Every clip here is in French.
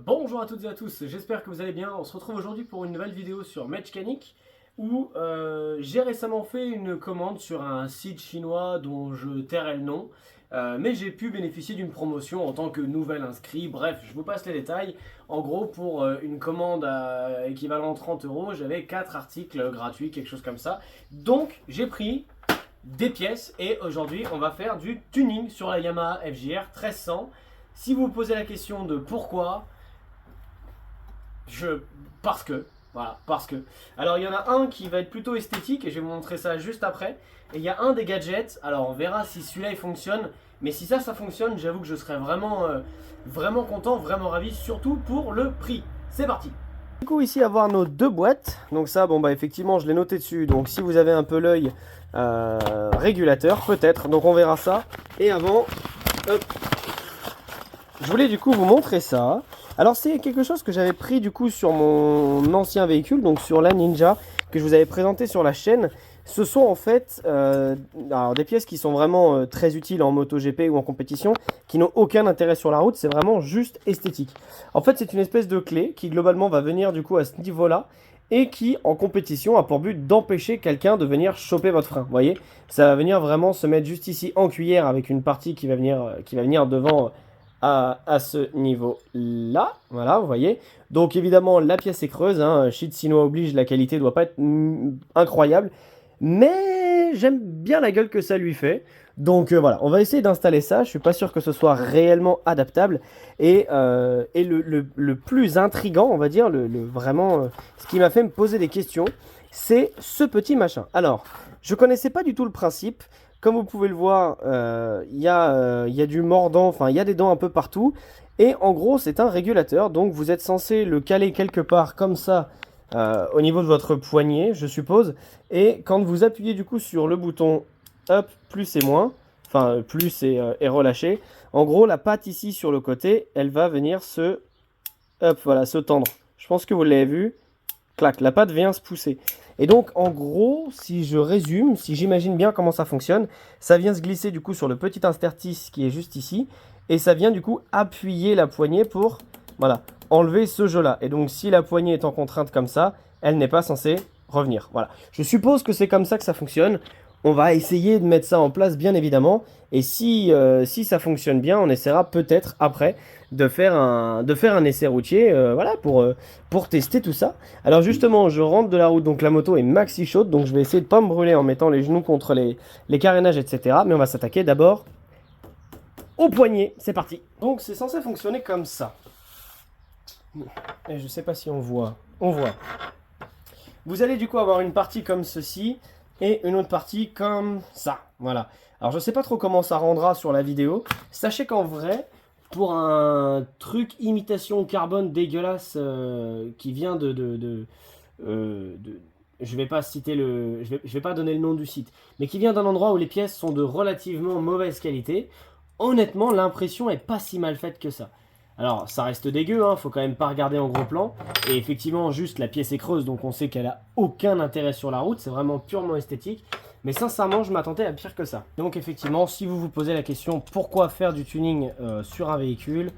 Bonjour à toutes et à tous, j'espère que vous allez bien. On se retrouve aujourd'hui pour une nouvelle vidéo sur Mechanic où j'ai récemment fait une commande sur un site chinois dont je tairai le nom, mais j'ai pu bénéficier d'une promotion en tant que nouvel inscrit. Bref, je vous passe les détails. En gros, pour une commande équivalent 30 euros, j'avais 4 articles gratuits, quelque chose comme ça. Donc j'ai pris des pièces et aujourd'hui on va faire du tuning sur la Yamaha FJR 1300. Si vous vous posez la question de pourquoi, parce que, voilà, parce que. Alors il y en a un qui va être plutôt esthétique et je vais vous montrer ça juste après. Et il y a un des gadgets, alors on verra si celui-là il fonctionne. Mais si ça fonctionne, j'avoue que je serais vraiment content, vraiment ravi, surtout pour le prix. C'est parti. Du coup ici avoir nos deux boîtes, donc ça bon bah effectivement je l'ai noté dessus, donc si vous avez un peu l'œil régulateur peut-être, donc on verra ça. Et avant, hop, je voulais du coup vous montrer ça. Alors c'est quelque chose que j'avais pris du coup sur mon ancien véhicule, donc sur la Ninja, que je vous avais présenté sur la chaîne. Ce sont en fait alors des pièces qui sont vraiment très utiles en MotoGP ou en compétition, qui n'ont aucun intérêt sur la route, c'est vraiment juste esthétique. En fait c'est une espèce de clé qui globalement va venir du coup à ce niveau-là, et qui en compétition a pour but d'empêcher quelqu'un de venir choper votre frein. Vous voyez, ça va venir vraiment se mettre juste ici en cuillère avec une partie qui va venir devant à ce niveau-là. Voilà, vous voyez. Donc évidemment, la pièce est creuse. Hein. Shit Sinoa oblige, la qualité ne doit pas être incroyable. Mais j'aime bien la gueule que ça lui fait. Donc voilà, on va essayer d'installer ça. Je suis pas sûr que ce soit réellement adaptable. Et le plus intriguant, on va dire, vraiment, ce qui m'a fait me poser des questions, c'est ce petit machin. Alors, je connaissais pas du tout le principe. Comme vous pouvez le voir, il y a du mordant, enfin il y a des dents un peu partout. Et en gros, c'est un régulateur. Donc vous êtes censé le caler quelque part comme ça au niveau de votre poignet, je suppose. Et quand vous appuyez du coup sur le bouton up, plus et moins, enfin plus et relâcher, en gros la patte ici sur le côté, elle va venir se tendre. Je pense que vous l'avez vu. Clac, la patte vient se pousser. Et donc, en gros, si je résume, si j'imagine bien comment ça fonctionne, ça vient se glisser du coup sur le petit interstice qui est juste ici. Et ça vient du coup appuyer la poignée pour, voilà, enlever ce jeu-là. Et donc, si la poignée est en contrainte comme ça, elle n'est pas censée revenir. Voilà. Je suppose que c'est comme ça que ça fonctionne. On va essayer de mettre ça en place, bien évidemment. Et si ça fonctionne bien, on essaiera peut-être après de faire un essai routier, voilà, pour tester tout ça. Alors justement, je rentre de la route, donc la moto est maxi chaude, donc je vais essayer de ne pas me brûler en mettant les genoux contre les carénages, etc. Mais on va s'attaquer d'abord au poignet. C'est parti. Donc c'est censé fonctionner comme ça. Et je sais pas si on voit. On voit. Vous allez du coup avoir une partie comme ceci et une autre partie comme ça. Voilà. Alors je sais pas trop comment ça rendra sur la vidéo. Sachez qu'en vrai, pour un truc imitation carbone dégueulasse qui vient je vais pas citer je vais pas donner le nom du site, mais qui vient d'un endroit où les pièces sont de relativement mauvaise qualité. Honnêtement, l'impression est pas si mal faite que ça. Alors, ça reste dégueu, hein, faut quand même pas regarder en gros plan. Et effectivement, juste la pièce est creuse, donc on sait qu'elle a aucun intérêt sur la route. C'est vraiment purement esthétique. Mais sincèrement, je m'attendais à pire que ça. Donc effectivement, si vous vous posez la question pourquoi faire du tuning sur un véhicule,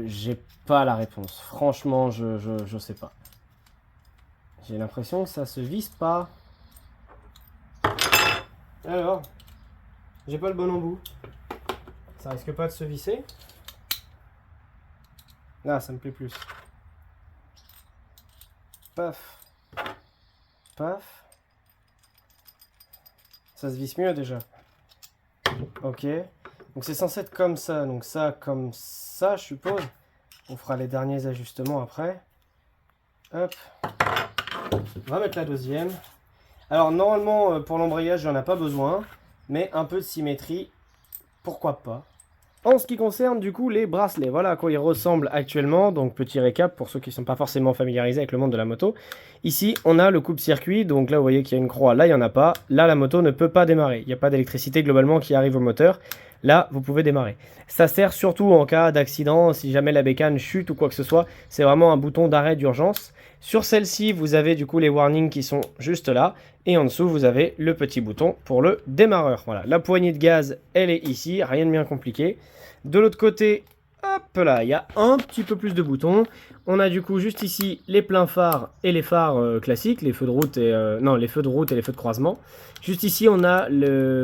j'ai pas la réponse. Franchement, je sais pas. J'ai l'impression que ça se visse pas. Alors, j'ai pas le bon embout. Ça risque pas de se visser. Ah, ça me plaît plus. Paf. Paf. Ça se visse mieux déjà. Ok. Donc c'est censé être comme ça. Donc ça comme ça, je suppose. On fera les derniers ajustements après. Hop. On va mettre la deuxième. Alors normalement, pour l'embrayage, j'en ai pas besoin. Mais un peu de symétrie, pourquoi pas. En ce qui concerne du coup les bracelets, voilà à quoi ils ressemblent actuellement. Donc petit récap pour ceux qui ne sont pas forcément familiarisés avec le monde de la moto. Ici on a le coupe-circuit, donc là vous voyez qu'il y a une croix, là il n'y en a pas. Là la moto ne peut pas démarrer, il n'y a pas d'électricité globalement qui arrive au moteur. Là vous pouvez démarrer. Ça sert surtout en cas d'accident, si jamais la bécane chute ou quoi que ce soit. C'est vraiment un bouton d'arrêt d'urgence. Sur celle-ci vous avez du coup les warnings qui sont juste là. Et en dessous vous avez le petit bouton pour le démarreur. Voilà, la poignée de gaz elle est ici, rien de bien compliqué. De l'autre côté, Hop là, il y a un petit peu plus de boutons. On a du coup juste ici les pleins phares et les phares classiques, les feux de route et les feux de route et les feux de croisement. Juste ici, on a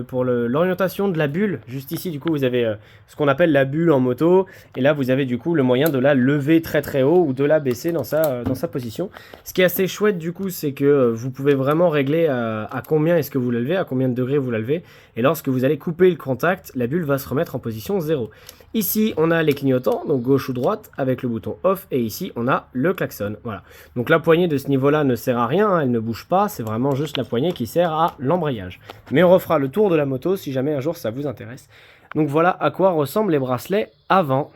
pour l'orientation de la bulle. Juste ici, du coup, vous avez ce qu'on appelle la bulle en moto. Et là, vous avez du coup le moyen de la lever très très haut ou de la baisser dans sa position. Ce qui est assez chouette du coup, c'est que vous pouvez vraiment régler à combien est-ce que vous la levez, à combien de degrés vous la levez. Et lorsque vous allez couper le contact, la bulle va se remettre en position 0. Ici, on a les clignotants, donc gauche ou droite, avec le bouton off. Et ici, on a le klaxon. Voilà. Donc la poignée de ce niveau-là ne sert à rien, hein, elle ne bouge pas. C'est vraiment juste la poignée qui sert à l'embrayage. Mais on refera le tour de la moto si jamais un jour ça vous intéresse. Donc voilà à quoi ressemblent les bracelets avant.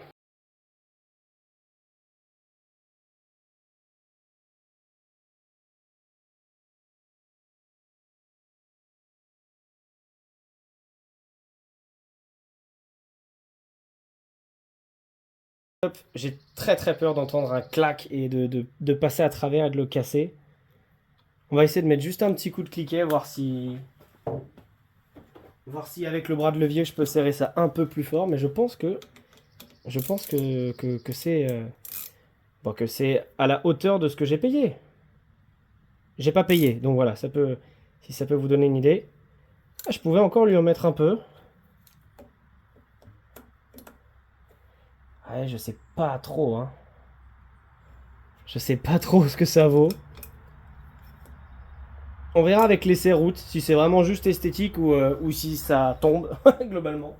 J'ai très peur d'entendre un clac et de passer à travers et de le casser. On va essayer de mettre juste un petit coup de cliquet, voir si avec le bras de levier je peux serrer ça un peu plus fort. Mais je pense que c'est bon, que c'est à la hauteur de ce que j'ai payé. J'ai pas payé, donc voilà, si ça peut vous donner une idée. Ah, je pouvais encore lui en mettre un peu. Ouais, je sais pas trop, hein. Je sais pas trop ce que ça vaut. On verra avec l'essai route, si c'est vraiment juste esthétique ou si ça tombe, globalement.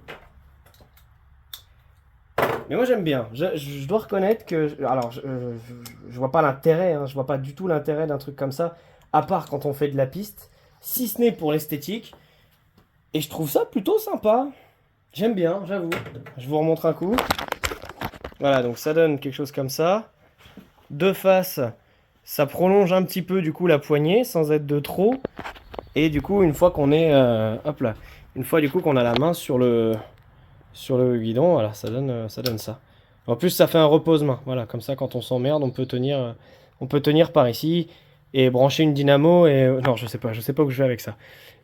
Mais moi j'aime bien. Je dois reconnaître que... Alors, je vois pas l'intérêt, hein, je vois pas du tout l'intérêt d'un truc comme ça, à part quand on fait de la piste, si ce n'est pour l'esthétique. Et je trouve ça plutôt sympa. J'aime bien, j'avoue. Je vous remontre un coup. Voilà, donc ça donne quelque chose comme ça. De face, ça prolonge un petit peu du coup la poignée sans être de trop. Et du coup, une fois qu'on est, hop là, une fois du coup qu'on a la main sur le guidon, voilà, ça donne ça. En plus, ça fait un repose-main. Voilà, comme ça, quand on s'emmerde, on peut tenir par ici et brancher une dynamo. Et non, je sais pas où je vais avec ça.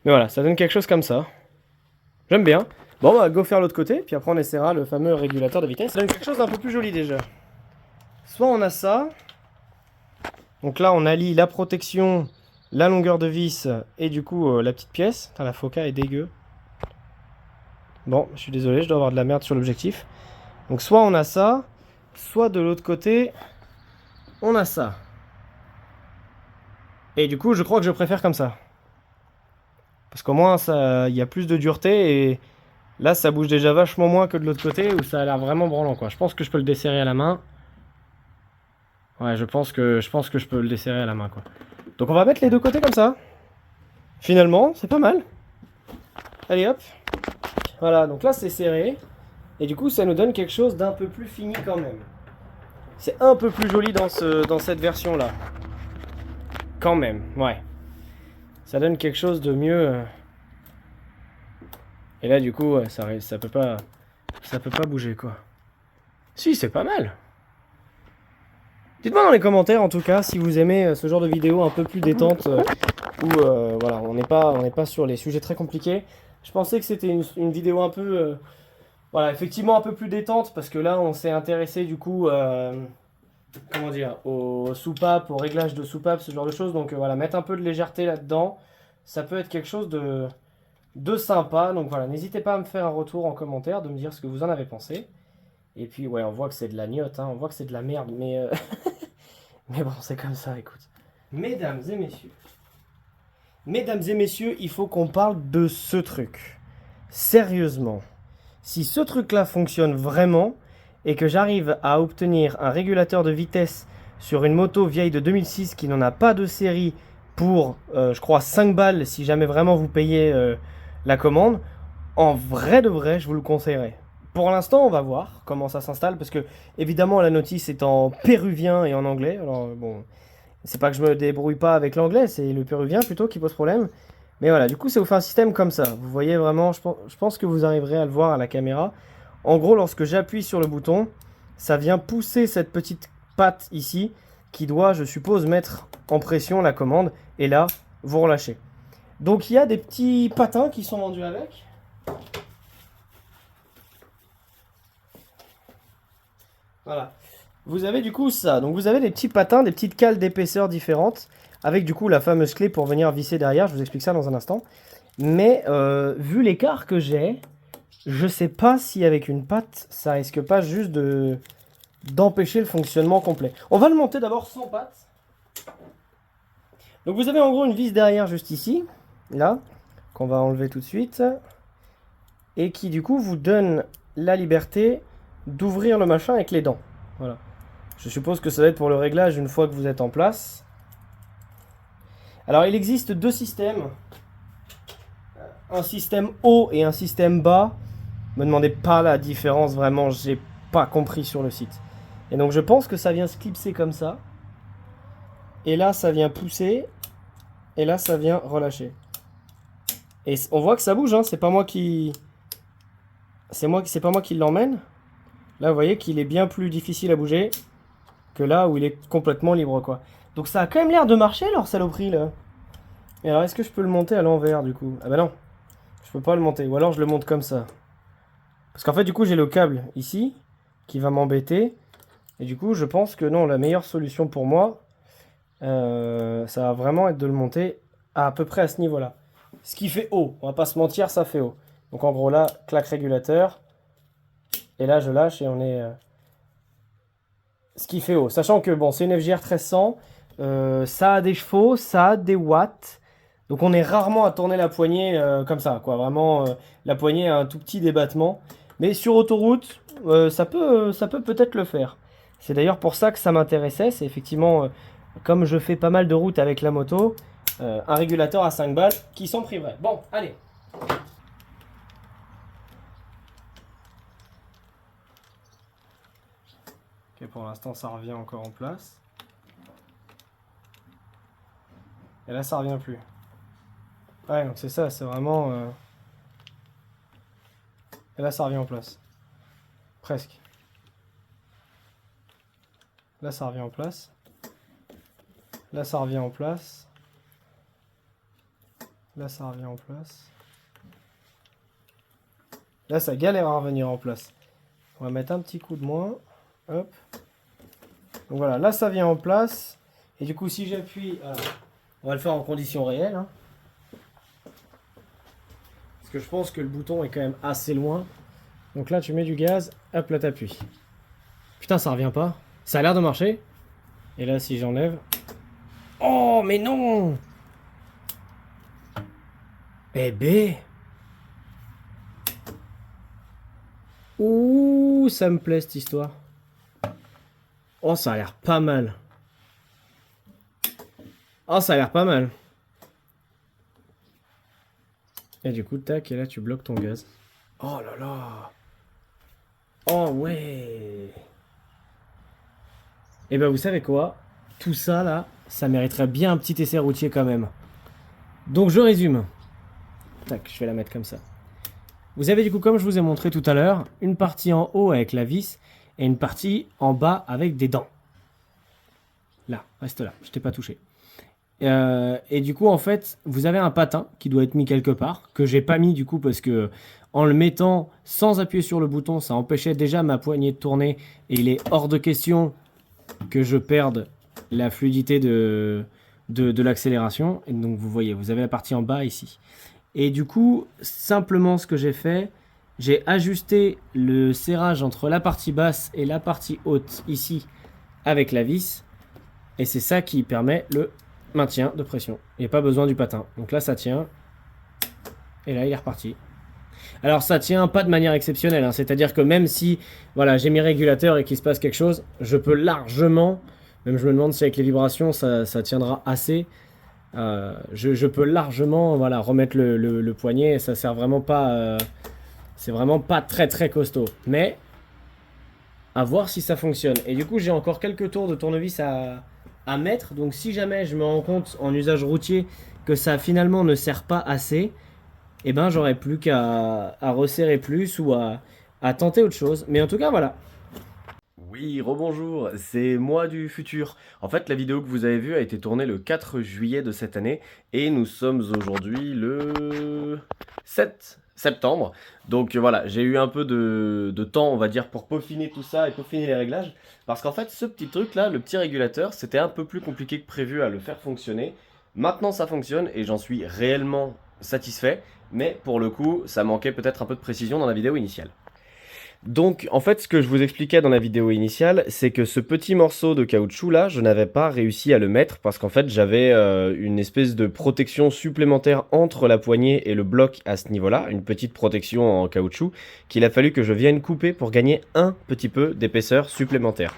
Mais voilà, ça donne quelque chose comme ça. J'aime bien. Bon, on va go faire l'autre côté, puis après on essaiera le fameux régulateur de vitesse. Ça donne quelque chose d'un peu plus joli déjà. Soit on a ça. Donc là, on allie la protection, la longueur de vis et du coup la petite pièce. Putain, la Foca est dégueu. Bon, je suis désolé, je dois avoir de la merde sur l'objectif. Donc soit on a ça, soit de l'autre côté, on a ça. Et du coup, je crois que je préfère comme ça. Parce qu'au moins, il y a plus de dureté et là, ça bouge déjà vachement moins que de l'autre côté où ça a l'air vraiment branlant, quoi. Je pense que je peux le desserrer à la main. Ouais, je pense que je peux le desserrer à la main, quoi. Donc on va mettre les deux côtés comme ça. Finalement, c'est pas mal. Allez hop. Voilà, donc là c'est serré. Et du coup, ça nous donne quelque chose d'un peu plus fini quand même. C'est un peu plus joli dans cette version-là. Quand même, ouais. Ça donne quelque chose de mieux. Et là, du coup, ça peut pas bouger, quoi. Si, c'est pas mal. Dites-moi dans les commentaires, en tout cas, si vous aimez ce genre de vidéo un peu plus détente, où voilà, on n'est pas sur les sujets très compliqués. Je pensais que c'était une vidéo un peu, voilà, effectivement un peu plus détente, parce que là, on s'est intéressé du coup, comment dire, aux soupapes, au réglage de soupapes, ce genre de choses. Donc voilà, mettre un peu de légèreté là-dedans, ça peut être quelque chose de sympa. Donc voilà, n'hésitez pas à me faire un retour en commentaire, de me dire ce que vous en avez pensé. Et puis ouais, on voit que c'est de la gniotte, hein, on voit que c'est de la merde, mais, mais bon, c'est comme ça, écoute. Mesdames et messieurs, il faut qu'on parle de ce truc. Sérieusement, si ce truc-là fonctionne vraiment, et que j'arrive à obtenir un régulateur de vitesse sur une moto vieille de 2006 qui n'en a pas de série pour, je crois, 5 balles si jamais vraiment vous payez la commande, en vrai de vrai, je vous le conseillerais. Pour l'instant, on va voir comment ça s'installe, parce que évidemment la notice est en péruvien et en anglais. Alors bon, c'est pas que je me débrouille pas avec l'anglais, c'est le péruvien plutôt qui pose problème. Mais voilà, du coup, ça vous fait un système comme ça. Vous voyez vraiment, je pense que vous arriverez à le voir à la caméra. En gros, lorsque j'appuie sur le bouton, ça vient pousser cette petite patte ici, qui doit, je suppose, mettre en pression la commande. Et là, vous relâchez. Donc il y a des petits patins qui sont vendus avec. Voilà. Vous avez du coup ça. Donc vous avez des petits patins, des petites cales d'épaisseur différentes, avec du coup la fameuse clé pour venir visser derrière. Je vous explique ça dans un instant. Mais vu l'écart que j'ai, je sais pas si avec une patte, ça risque pas juste d'empêcher le fonctionnement complet. On va le monter d'abord sans patte. Donc vous avez en gros une vis derrière juste ici, là, qu'on va enlever tout de suite, et qui du coup vous donne la liberté d'ouvrir le machin avec les dents. Voilà. Je suppose que ça va être pour le réglage une fois que vous êtes en place. Alors il existe deux systèmes. Un système haut et un système bas. Me demandez pas la différence, vraiment, j'ai pas compris sur le site. Et donc je pense que ça vient se clipser comme ça. Et là ça vient pousser. Et là ça vient relâcher. Et on voit que ça bouge, hein. C'est pas moi qui... C'est pas moi qui l'emmène. Là vous voyez qu'il est bien plus difficile à bouger que là où il est complètement libre, quoi. Donc ça a quand même l'air de marcher leur saloperie là. Et alors est-ce que je peux le monter à l'envers du coup? Ah bah non. Je peux pas le monter. Ou alors je le monte comme ça. Parce qu'en fait du coup j'ai le câble ici qui va m'embêter. Et du coup je pense que non, la meilleure solution pour moi, ça va vraiment être de le monter à peu près à ce niveau-là. Ce qui fait haut. On va pas se mentir, ça fait haut. Donc en gros là, claque régulateur. Et là je lâche et on est... ce qui fait haut. Sachant que bon, c'est une FJR 1300. Ça a des chevaux, ça a des watts. Donc on est rarement à tourner la poignée comme ça, quoi. Vraiment, la poignée a un tout petit débattement. Mais sur autoroute, ça peut peut-être le faire. C'est d'ailleurs pour ça que ça m'intéressait. C'est effectivement, comme je fais pas mal de routes avec la moto, un régulateur à 5 balles qui s'en priverait. Bon, allez. Ok, pour l'instant, ça revient encore en place. Et là, ça revient plus. Ouais, donc c'est ça, c'est vraiment... Et là, ça revient en place. Presque. Là, ça revient en place. Là, ça revient en place. Là, ça revient en place. Là, ça galère à revenir en place. On va mettre un petit coup de moins. Hop. Donc voilà, là, ça vient en place. Et du coup, si j'appuie... on va le faire en conditions réelles. Hein. Parce que je pense que le bouton est quand même assez loin. Donc là, tu mets du gaz. Hop, là, t'appuies. Putain, ça revient pas. Ça a l'air de marcher. Et là, si j'enlève... Oh, mais non! Eh ben... Ouh, ça me plaît cette histoire. Oh, ça a l'air pas mal. Oh, ça a l'air pas mal. Et du coup, tac, et là, tu bloques ton gaz. Oh là là! Oh ouais! Et ben, vous savez quoi? Tout ça, là, ça mériterait bien un petit essai routier quand même. Donc, je résume. Tac, je vais la mettre comme ça. Vous avez du coup, comme je vous ai montré tout à l'heure, une partie en haut avec la vis et une partie en bas avec des dents. Là, reste là, je t'ai pas touché. Et du coup, en fait, vous avez un patin qui doit être mis quelque part, que j'ai pas mis du coup parce que en le mettant sans appuyer sur le bouton, ça empêchait déjà ma poignée de tourner et il est hors de question que je perde la fluidité de l'accélération. Et donc vous voyez, vous avez la partie en bas ici. Et du coup, simplement ce que j'ai fait, j'ai ajusté le serrage entre la partie basse et la partie haute ici avec la vis. Et c'est ça qui permet le maintien de pression. Il n'y a pas besoin du patin. Donc là, ça tient. Et là, il est reparti. Alors, ça tient pas de manière exceptionnelle. Hein. C'est-à-dire que même si voilà, j'ai mes régulateurs et qu'il se passe quelque chose, je peux largement, même je me demande si avec les vibrations, ça tiendra assez. Je peux largement voilà, remettre le poignet. Ça sert vraiment pas... c'est vraiment pas très très costaud. Mais à voir si ça fonctionne. Et du coup, j'ai encore quelques tours de tournevis à mettre. Donc si jamais je me rends compte en usage routier que ça finalement ne sert pas assez, eh ben j'aurais plus qu'à resserrer plus ou à tenter autre chose. Mais en tout cas, voilà. Oui, rebonjour, c'est moi du futur. En fait, la vidéo que vous avez vue a été tournée le 4 juillet de cette année et nous sommes aujourd'hui le 7 septembre. Donc voilà, j'ai eu un peu de temps, on va dire, pour peaufiner tout ça et peaufiner les réglages. Parce qu'en fait, ce petit truc là, le petit régulateur, c'était un peu plus compliqué que prévu à le faire fonctionner. Maintenant, ça fonctionne et j'en suis réellement satisfait. Mais pour le coup, ça manquait peut-être un peu de précision dans la vidéo initiale. Donc, en fait, ce que je vous expliquais dans la vidéo initiale, c'est que ce petit morceau de caoutchouc là, je n'avais pas réussi à le mettre parce qu'en fait, j'avais une espèce de protection supplémentaire entre la poignée et le bloc à ce niveau-là, une petite protection en caoutchouc qu'il a fallu que je vienne couper pour gagner un petit peu d'épaisseur supplémentaire.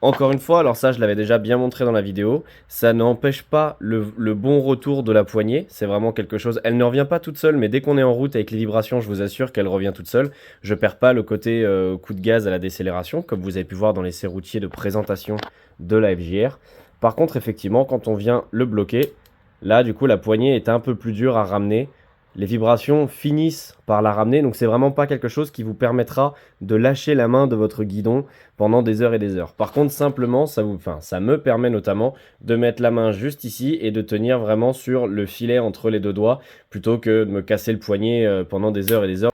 Encore une fois, alors ça, je l'avais déjà bien montré dans la vidéo, ça n'empêche pas le bon retour de la poignée, c'est vraiment quelque chose, elle ne revient pas toute seule, mais dès qu'on est en route avec les vibrations, je vous assure qu'elle revient toute seule. Je perds pas le côté coup de gaz à la décélération, comme vous avez pu voir dans les serroutiers de présentation de la FJR. Par contre, effectivement, quand on vient le bloquer, là, du coup, la poignée est un peu plus dure à ramener. Les vibrations finissent par la ramener, donc c'est vraiment pas quelque chose qui vous permettra de lâcher la main de votre guidon pendant des heures et des heures. Par contre, simplement, ça me permet notamment de mettre la main juste ici et de tenir vraiment sur le filet entre les deux doigts, plutôt que de me casser le poignet pendant des heures et des heures.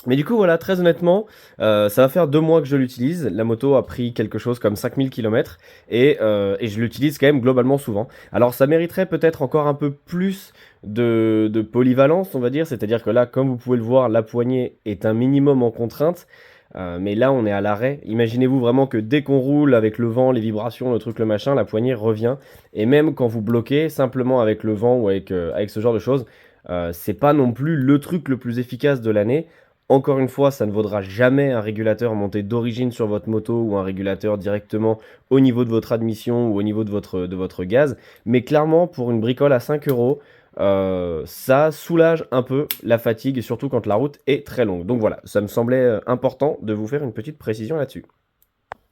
Mais du coup, voilà, très honnêtement, ça va faire 2 mois que je l'utilise. La moto a pris quelque chose comme 5000 km et je l'utilise quand même globalement souvent. Alors, ça mériterait peut-être encore un peu plus de polyvalence, on va dire. C'est-à-dire que là, comme vous pouvez le voir, la poignée est un minimum en contrainte. Mais là, on est à l'arrêt. Imaginez-vous vraiment que dès qu'on roule avec le vent, les vibrations, le truc, le machin, la poignée revient. Et même quand vous bloquez, simplement avec le vent ou avec ce genre de choses, c'est pas non plus le truc le plus efficace de l'année. Encore une fois, ça ne vaudra jamais un régulateur monté d'origine sur votre moto ou un régulateur directement au niveau de votre admission ou au niveau de votre gaz. Mais clairement, pour une bricole à 5 euros, ça soulage un peu la fatigue, et surtout quand la route est très longue. Donc voilà, ça me semblait important de vous faire une petite précision là-dessus.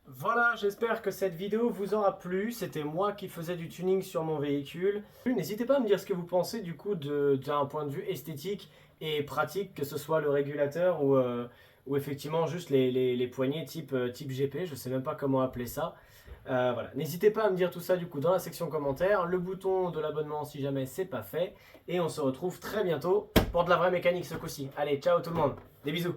Voilà, j'espère que cette vidéo vous aura plu. C'était moi qui faisais du tuning sur mon véhicule. N'hésitez pas à me dire ce que vous pensez du coup d'un point de vue esthétique et pratique, que ce soit le régulateur ou effectivement juste les poignées type GP. Je sais même pas comment appeler ça. Voilà. N'hésitez pas à me dire tout ça du coup dans la section commentaires. Le bouton de l'abonnement si jamais c'est pas fait. Et on se retrouve très bientôt pour de la vraie mécanique ce coup-ci. Allez, ciao tout le monde. Des bisous.